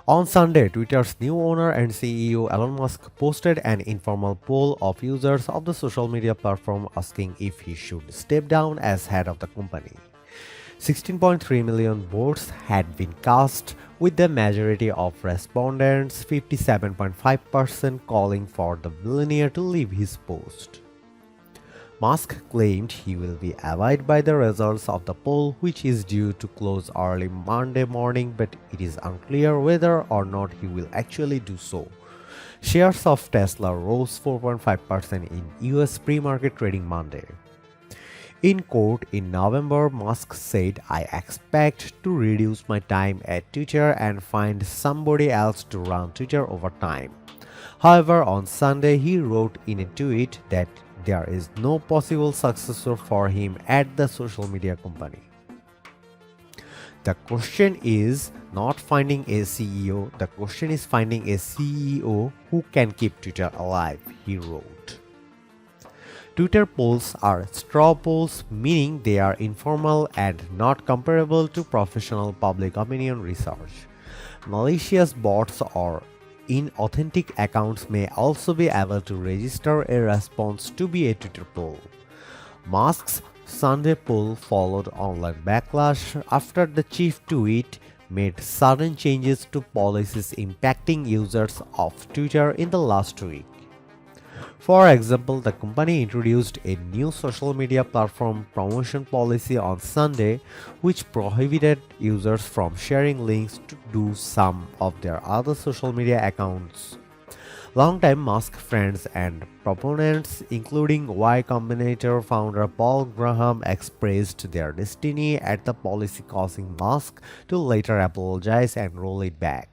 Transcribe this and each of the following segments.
On Sunday, Twitter's new owner and CEO Elon Musk posted an informal poll of users of the social media platform asking if he should step down as head of the company. 16.3 million votes had been cast, with the majority of respondents, 57.5%, calling for the billionaire to leave his post. Musk claimed he will be abide by the results of the poll, which is due to close early Monday morning, but it is unclear whether or not he will actually do so. Shares of Tesla rose 4.5% in US pre-market trading Monday. In court in November, Musk said, "I expect to reduce my time at Twitter and find somebody else to run Twitter over time." However, on Sunday, he wrote in a tweet that there is no possible successor for him at the social media company. The question is not finding a CEO, the question is finding a CEO who can keep Twitter alive, he wrote. Twitter polls are straw polls, meaning they are informal and not comparable to professional public opinion research. Malicious bots or inauthentic accounts may also be able to register a response to be a Twitter poll. Musk's Sunday poll followed online backlash after the chief tweet made sudden changes to policies impacting users of Twitter in the last week. For example, the company introduced a new social media platform promotion policy on Sunday, which prohibited users from sharing links to some of their other social media accounts. Longtime Musk friends and proponents, including Y Combinator founder Paul Graham, expressed their disdain at the policy, causing Musk to later apologize and roll it back.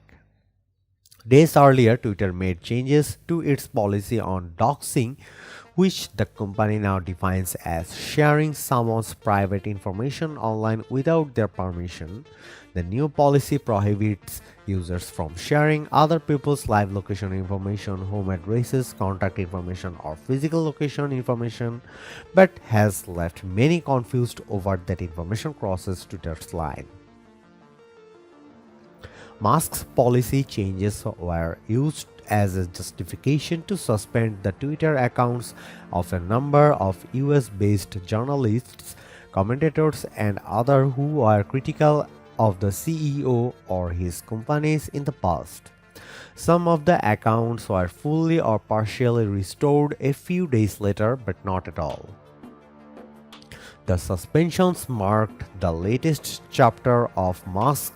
Days earlier, Twitter made changes to its policy on doxing, which the company now defines as sharing someone's private information online without their permission. The new policy prohibits users from sharing other people's live location information, home addresses, contact information, or physical location information, but has left many confused over that information crosses Twitter's line. Musk's policy changes were used as a justification to suspend the Twitter accounts of a number of US-based journalists, commentators, and others who were critical of the CEO or his companies in the past. Some of the accounts were fully or partially restored a few days later, but not at all. The suspensions marked the latest chapter of Musk's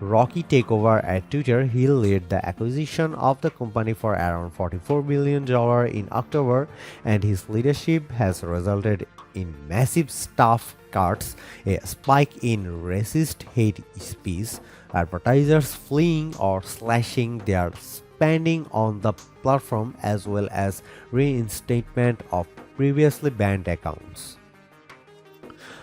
rocky takeover at Twitter. He led the acquisition of the company for around $44 billion in October, and his leadership has resulted in massive staff cuts, a spike in racist hate speech, advertisers fleeing or slashing their spending on the platform, as well as reinstatement of previously banned accounts.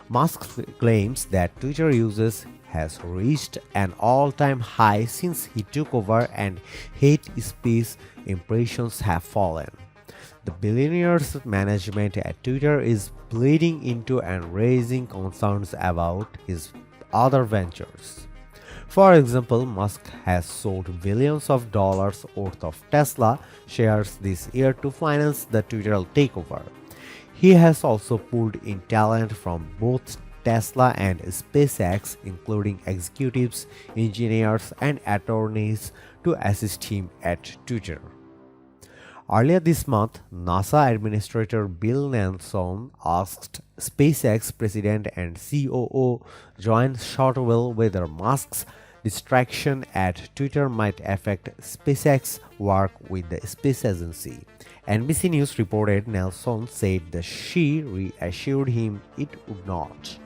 Musk claims that Twitter users has reached an all-time high since he took over, and hate speech impressions have fallen. The billionaire's management at Twitter is bleeding into and raising concerns about his other ventures. For example, Musk has sold billions of dollars worth of Tesla shares this year to finance the Twitter takeover. He has also pulled in talent from both Tesla and SpaceX, including executives, engineers, and attorneys to assist him at Twitter. Earlier this month, NASA Administrator Bill Nelson asked SpaceX President and COO John Shortwell whether Musk's distraction at Twitter might affect SpaceX's work with the space agency. NBC News reported Nelson said that she reassured him it would not.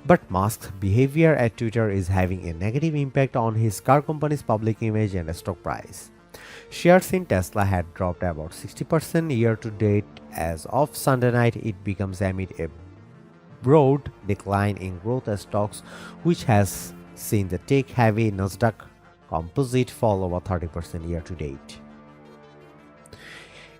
But Musk's behavior at Twitter is having a negative impact on his car company's public image and stock price. Shares in Tesla had dropped about 60% year to date. As of Sunday night, it becomes amid a broad decline in growth stocks, which has seen the tech-heavy Nasdaq Composite fall over 30% year to date.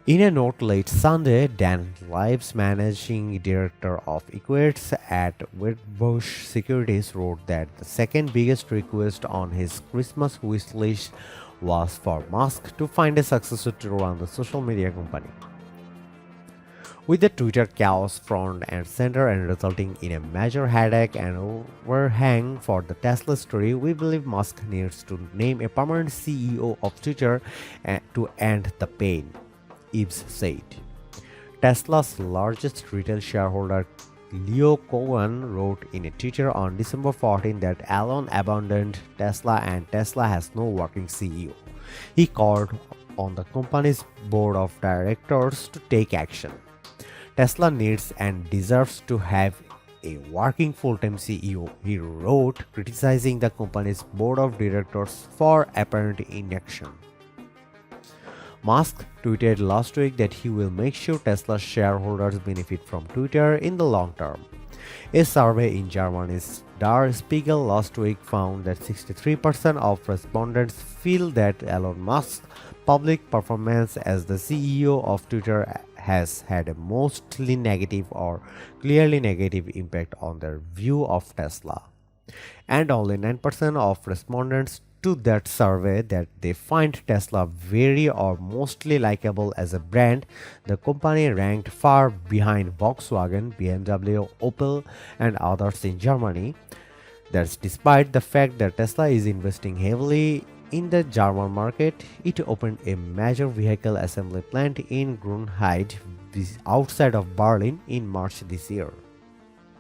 In a note late Sunday, Dan Lives, managing director of Equities at Wedbush Securities, wrote that the second biggest request on his Christmas wish list was for Musk to find a successor to run the social media company. With the Twitter chaos front and center and resulting in a major headache and overhang for the Tesla story, we believe Musk needs to name a permanent CEO of Twitter to end the pain, Ives said. Tesla's largest retail shareholder Leo Cohen wrote in a Twitter on December 14 that Elon abandoned Tesla and Tesla has no working CEO. He called on the company's board of directors to take action. Tesla needs and deserves to have a working full-time CEO, he wrote, criticizing the company's board of directors for apparent inaction. Musk tweeted last week that he will make sure Tesla shareholders benefit from Twitter in the long term. A survey in Germany's Der Spiegel last week found that 63% of respondents feel that Elon Musk's public performance as the CEO of Twitter has had a mostly negative or clearly negative impact on their view of Tesla. And only 9% of respondents to that survey that they find Tesla very or mostly likable as a brand. The company ranked far behind Volkswagen, BMW, Opel, and others in Germany. That's despite the fact that Tesla is investing heavily in the German market. It opened a major vehicle assembly plant in Grünheide outside of Berlin in March this year.